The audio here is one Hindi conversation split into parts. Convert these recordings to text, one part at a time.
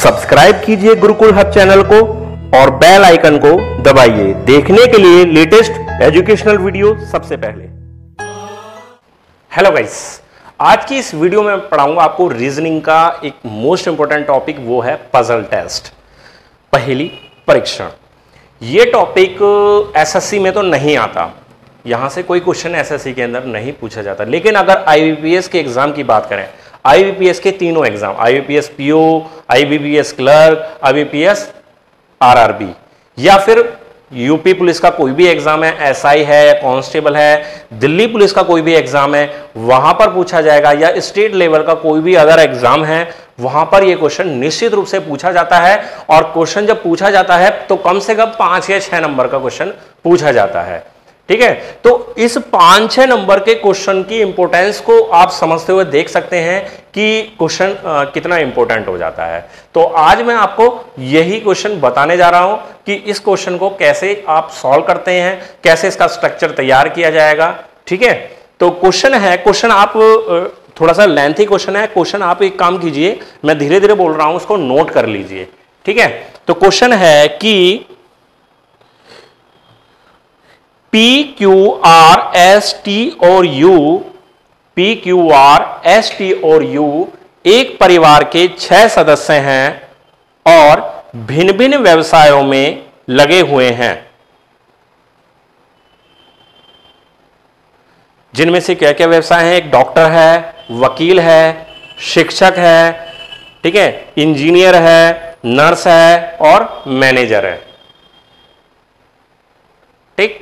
सब्सक्राइब कीजिए गुरुकुल हब चैनल को और बेल आइकन को दबाइए देखने के लिए लेटेस्ट एजुकेशनल वीडियो सबसे पहले। हेलो गाइस, आज की इस वीडियो में पढ़ाऊंगा आपको रीजनिंग का एक मोस्ट इंपॉर्टेंट टॉपिक, वो है पजल टेस्ट, पहेली परीक्षण। ये टॉपिक एसएससी में तो नहीं आता, यहां से कोई क्वेश्चन एसएससी के अंदर नहीं पूछा जाता, लेकिन अगर आईबीपीएस के एग्जाम की बात करें, आईबीपीएस के तीनों exam, IBPS PO, IBPS clerk, IBPS RRB, या फिर यूपी पुलिस का कोई भी एग्जाम है, एसआई है, कांस्टेबल है, दिल्ली पुलिस का कोई भी एग्जाम है, वहां पर पूछा जाएगा, या स्टेट लेवल का कोई भी अदर एग्जाम है, वहां पर यह क्वेश्चन निश्चित रूप से पूछा जाता है। और क्वेश्चन जब पूछा जाता है तो कम से कम 5 या 6 नंबर का क्वेश्चन पूछा जाता है। ठीक है, तो इस 5-6 नंबर के क्वेश्चन की इंपॉर्टेंस को आप समझते हुए देख सकते हैं कि क्वेश्चन कितना इंपॉर्टेंट हो जाता है। तो आज मैं आपको यही क्वेश्चन बताने जा रहा हूं कि इस क्वेश्चन को कैसे आप सॉल्व करते हैं, कैसे इसका स्ट्रक्चर तैयार किया जाएगा। ठीक है, तो क्वेश्चन है, क्वेश्चन आप थोड़ा सा लेंथी क्वेश्चन है, क्वेश्चन आप एक काम कीजिए, मैं धीरे धीरे बोल रहा हूं, उसको नोट कर लीजिए। ठीक है, तो क्वेश्चन है कि P Q R S T और U, P Q R S T और यू एक परिवार के 6 सदस्य हैं और भिन्न भिन्न व्यवसायों में लगे हुए हैं। जिनमें से क्या क्या व्यवसाय हैं? एक डॉक्टर है, वकील है, शिक्षक है, ठीक है, इंजीनियर है, नर्स है और मैनेजर है। ठीक,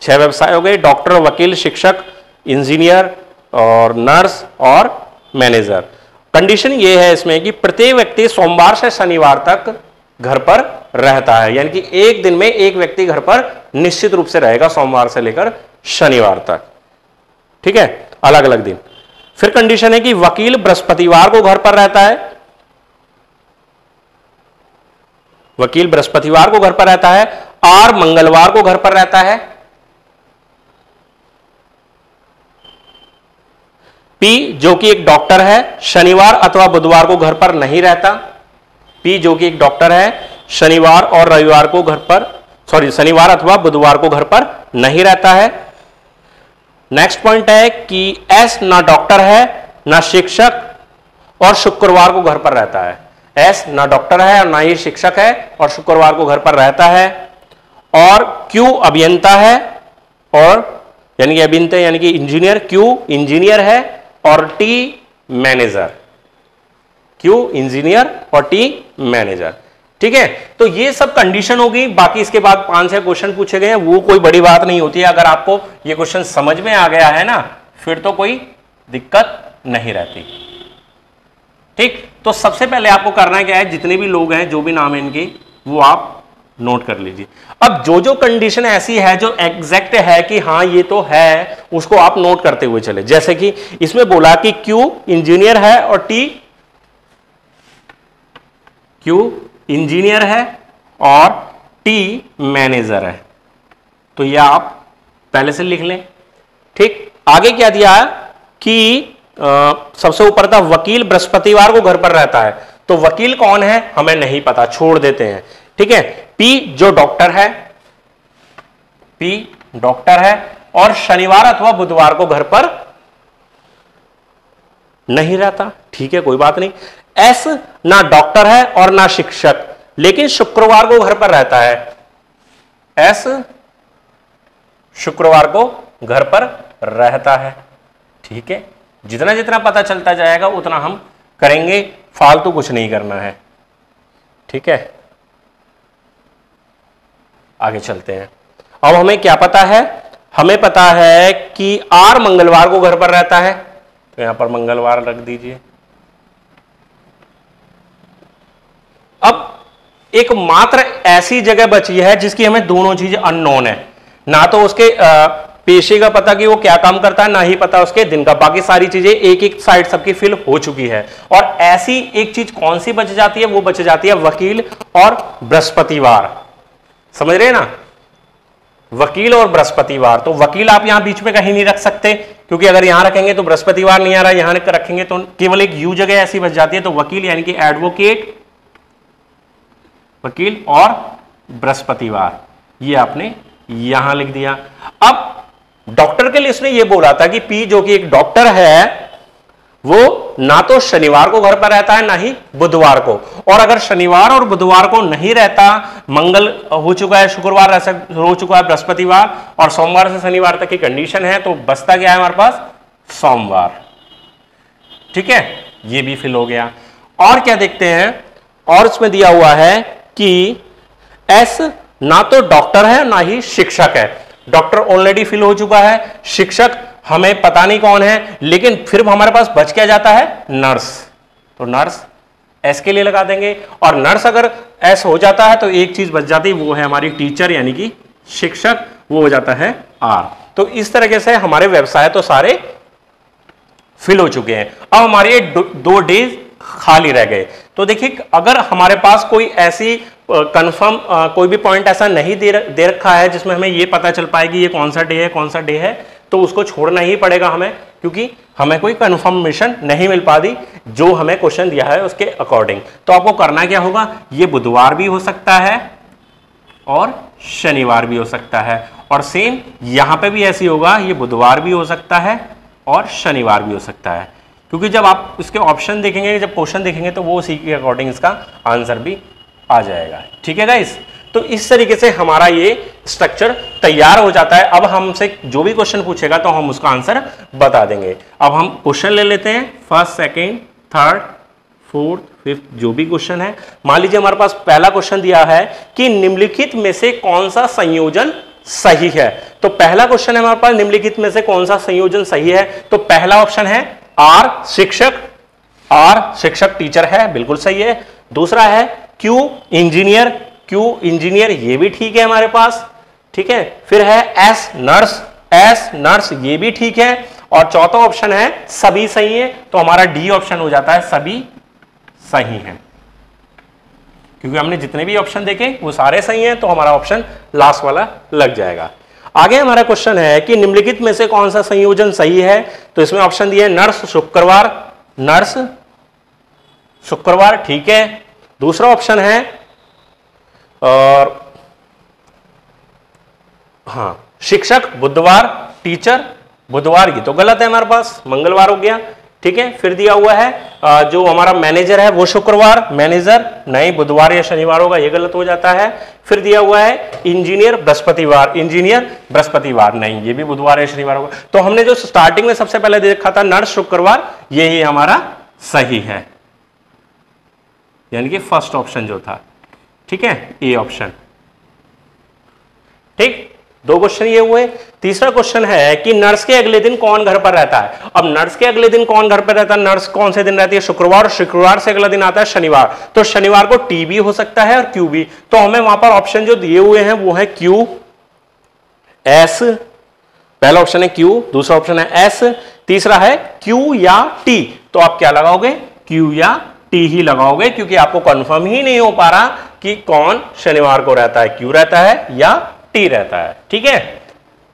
6 व्यवसाय हो गए, डॉक्टर, वकील, शिक्षक, इंजीनियर और नर्स और मैनेजर। कंडीशन ये है इसमें कि प्रत्येक व्यक्ति सोमवार से शनिवार तक घर पर रहता है, यानी कि एक दिन में एक व्यक्ति घर पर निश्चित रूप से रहेगा, सोमवार से लेकर शनिवार तक। ठीक है, अलग अलग दिन। फिर कंडीशन है कि वकील बृहस्पतिवार को घर पर रहता है, वकील बृहस्पतिवार को घर पर रहता है, आर मंगलवार को घर पर रहता है। पी जो कि एक डॉक्टर है, शनिवार अथवा बुधवार को घर पर नहीं रहता। पी जो कि एक डॉक्टर है, शनिवार और रविवार को घर पर, शनिवार अथवा बुधवार को घर पर नहीं रहता है। नेक्स्ट पॉइंट है कि एस ना डॉक्टर है, ना शिक्षक और शुक्रवार को घर पर रहता है। एस ना डॉक्टर है और ना ही शिक्षक है और शुक्रवार को घर पर रहता है। और क्यू अभियंता है, और यानी कि अभियंता यानी कि इंजीनियर, क्यू इंजीनियर है और टी मैनेजर, क्यू इंजीनियर और टी मैनेजर। ठीक है, तो ये सब कंडीशन होगी। बाकी इसके बाद 5-6 क्वेश्चन पूछे गए हैं, वो कोई बड़ी बात नहीं होती है। अगर आपको ये क्वेश्चन समझ में आ गया है ना, फिर तो कोई दिक्कत नहीं रहती। ठीक, तो सबसे पहले आपको करना क्या है, जितने भी लोग हैं, जो भी नाम है इनके, वो आप नोट कर लीजिए। अब जो जो कंडीशन ऐसी है जो एग्जैक्ट है कि हाँ ये तो है, उसको आप नोट करते हुए चले। जैसे कि इसमें बोला कि क्यू इंजीनियर है और टी, क्यू इंजीनियर है और टी मैनेजर है, तो ये आप पहले से लिख लें। ठीक, आगे क्या दिया है कि सबसे ऊपर था वकील बृहस्पतिवार को घर पर रहता है, तो वकील कौन है हमें नहीं पता, छोड़ देते हैं। ठीक है, पी जो डॉक्टर है, पी डॉक्टर है और शनिवार अथवा बुधवार को घर पर नहीं रहता। ठीक है, कोई बात नहीं। एस ना डॉक्टर है और ना शिक्षक, लेकिन शुक्रवार को घर पर रहता है। एस शुक्रवार को घर पर रहता है। ठीक है, जितना जितना पता चलता जाएगा उतना हम करेंगे, फालतू कुछ नहीं करना है। ठीक है, आगे चलते हैं। अब हमें क्या पता है? हमें पता है कि आर मंगलवार को घर पर रहता है, तो यहां पर मंगलवार रख दीजिए। अब एक मात्र ऐसी जगह बची है जिसकी हमें दोनों चीज अननोन है, ना तो उसके पेशे का पता कि वो क्या काम करता है, ना ही पता उसके दिन का। बाकी सारी चीजें एक एक साइड सबकी फिल हो चुकी है। और ऐसी एक चीज कौन सी बच जाती है? वो बच जाती है वकील और बृहस्पतिवार। समझ रहे हैं ना, वकील और बृहस्पतिवार। तो वकील आप यहां बीच में कहीं नहीं रख सकते, क्योंकि अगर यहां रखेंगे तो बृहस्पतिवार नहीं आ रहा, यहां रखेंगे तो केवल एक यू जगह ऐसी बच जाती है। तो वकील यानी कि एडवोकेट, वकील और बृहस्पतिवार, ये आपने यहां लिख दिया। अब डॉक्टर के लिए इसने ये बोला था कि पी जो कि एक डॉक्टर है वो ना तो शनिवार को घर पर रहता है ना ही बुधवार को, और अगर शनिवार और बुधवार को नहीं रहता, मंगल हो चुका है, शुक्रवार हो चुका है, बृहस्पतिवार और सोमवार से शनिवार तक की कंडीशन है, तो बचता क्या है हमारे पास, सोमवार। ठीक है, ये भी फिल हो गया। और क्या देखते हैं, और इसमें दिया हुआ है कि एस ना तो डॉक्टर है ना ही शिक्षक है। डॉक्टर ऑलरेडी फिल हो चुका है, शिक्षक हमें पता नहीं कौन है, लेकिन फिर हमारे पास बच क्या जाता है, नर्स। तो नर्स एस के लिए लगा देंगे, और नर्स अगर एस हो जाता है तो एक चीज बच जाती है, वो है हमारी टीचर यानी कि शिक्षक, वो हो जाता है आर। तो इस तरीके से हमारे व्यवसाय तो सारे फिल हो चुके हैं। अब हमारे 2 डेज खाली रह गए। तो देखिए, अगर हमारे पास कोई ऐसी कंफर्म कोई भी पॉइंट ऐसा नहीं दे रखा है जिसमें हमें ये पता चल पाए कि ये कौन सा डे है कौन सा डे है, तो उसको छोड़ना ही पड़ेगा हमें, क्योंकि हमें कोई कंफर्मेशन नहीं मिल पाती जो हमें क्वेश्चन दिया है उसके अकॉर्डिंग। तो आपको करना क्या होगा, ये बुधवार भी हो सकता है और शनिवार भी हो सकता है, और सेम यहां पे भी ऐसी होगा, ये बुधवार भी हो सकता है और शनिवार भी हो सकता है, क्योंकि जब आप इसके ऑप्शन देखेंगे, जब क्वेश्चन देखेंगे, तो वो उसी के अकॉर्डिंग इसका आंसर भी आ जाएगा। ठीक है गाइस, तो इस तरीके से हमारा ये स्ट्रक्चर तैयार हो जाता है। अब हमसे जो भी क्वेश्चन पूछेगा तो हम उसका आंसर बता देंगे। अब हम क्वेश्चन ले लेते हैं, first, second, third, fourth, fifth, जो भी क्वेश्चन है। मान लीजिए हमारे पास पहला क्वेश्चन दिया है कि निम्नलिखित में से कौन सा संयोजन सही है। तो पहला क्वेश्चन है हमारे पास, निम्नलिखित में से कौन सा संयोजन सही है। तो पहला ऑप्शन है आर शिक्षक, आर शिक्षक टीचर है, बिल्कुल सही है। दूसरा है क्यू इंजीनियर, क्यू इंजीनियर, ये भी ठीक है हमारे पास। ठीक है, फिर है एस नर्स, एस नर्स, ये भी ठीक है। और चौथा ऑप्शन है सभी सही है, तो हमारा डी ऑप्शन हो जाता है सभी सही है, क्योंकि हमने जितने भी ऑप्शन देखे वो सारे सही हैं, तो हमारा ऑप्शन लास्ट वाला लग जाएगा। आगे हमारा क्वेश्चन है कि निम्नलिखित में से कौन सा संयोजन सही है। तो इसमें ऑप्शन दिए नर्स शुक्रवार, नर्स शुक्रवार, ठीक है। दूसरा ऑप्शन है और हाँ शिक्षक बुधवार, टीचर बुधवार, की तो गलत है हमारे पास, मंगलवार हो गया। ठीक है, फिर दिया हुआ है जो हमारा मैनेजर है वो शुक्रवार, मैनेजर नहीं, बुधवार या शनिवार होगा, ये गलत हो जाता है। फिर दिया हुआ है इंजीनियर बृहस्पतिवार, इंजीनियर बृहस्पतिवार नहीं, ये भी बुधवार या शनिवार होगा। तो हमने जो स्टार्टिंग में सबसे पहले देखा था नर्स शुक्रवार, ये ही हमारा सही है, यानी कि फर्स्ट ऑप्शन जो था। ठीक है, ए ऑप्शन। ठीक, 2 क्वेश्चन ये हुए। तीसरा क्वेश्चन है कि नर्स के अगले दिन कौन घर पर रहता है। अब नर्स के अगले दिन कौन घर पर रहता है, नर्स कौन से दिन रहती है, शुक्रवार, शुक्रवार से अगला दिन आता है शनिवार, तो शनिवार को टी भी हो सकता है और क्यू भी। तो हमें वहां पर ऑप्शन जो दिए हुए हैं वो है क्यू एस, पहला ऑप्शन है क्यू, दूसरा ऑप्शन है एस, तीसरा है क्यू या टी। तो आप क्या लगाओगे, क्यू या टी ही लगाओगे, क्योंकि आपको कंफर्म ही नहीं हो पा रहा कि कौन शनिवार को रहता है, क्यू रहता है या टी रहता है। ठीक है,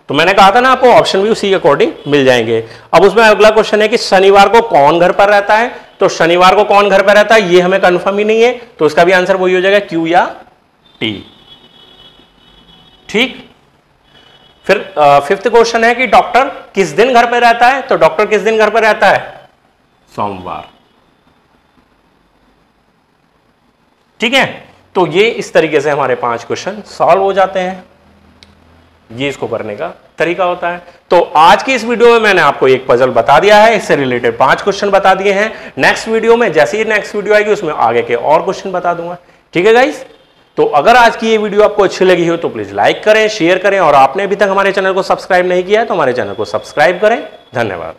तो मैंने कहा था ना आपको ऑप्शन भी उसी के अकॉर्डिंग मिल जाएंगे। अब उसमें अगला क्वेश्चन है कि शनिवार को कौन घर पर रहता है। तो शनिवार को कौन घर पर रहता है ये हमें कंफर्म ही नहीं है, तो उसका भी आंसर वही हो जाएगा क्यू या टी। ठीक, फिर फिफ्थ क्वेश्चन है कि डॉक्टर किस दिन घर पर रहता है। तो डॉक्टर किस दिन घर पर रहता है, सोमवार। ठीक है, तो ये इस तरीके से हमारे 5 क्वेश्चन सॉल्व हो जाते हैं। ये इसको करने का तरीका होता है। तो आज की इस वीडियो में मैंने आपको एक पजल बता दिया है, इससे रिलेटेड 5 क्वेश्चन बता दिए हैं। नेक्स्ट वीडियो में जैसे ही नेक्स्ट वीडियो आएगी उसमें आगे के और क्वेश्चन बता दूंगा। ठीक है गाइस, तो अगर आज की ये वीडियो आपको अच्छी लगी हो तो प्लीज लाइक करें, शेयर करें, और आपने अभी तक हमारे चैनल को सब्सक्राइब नहीं किया है तो हमारे चैनल को सब्सक्राइब करें। धन्यवाद।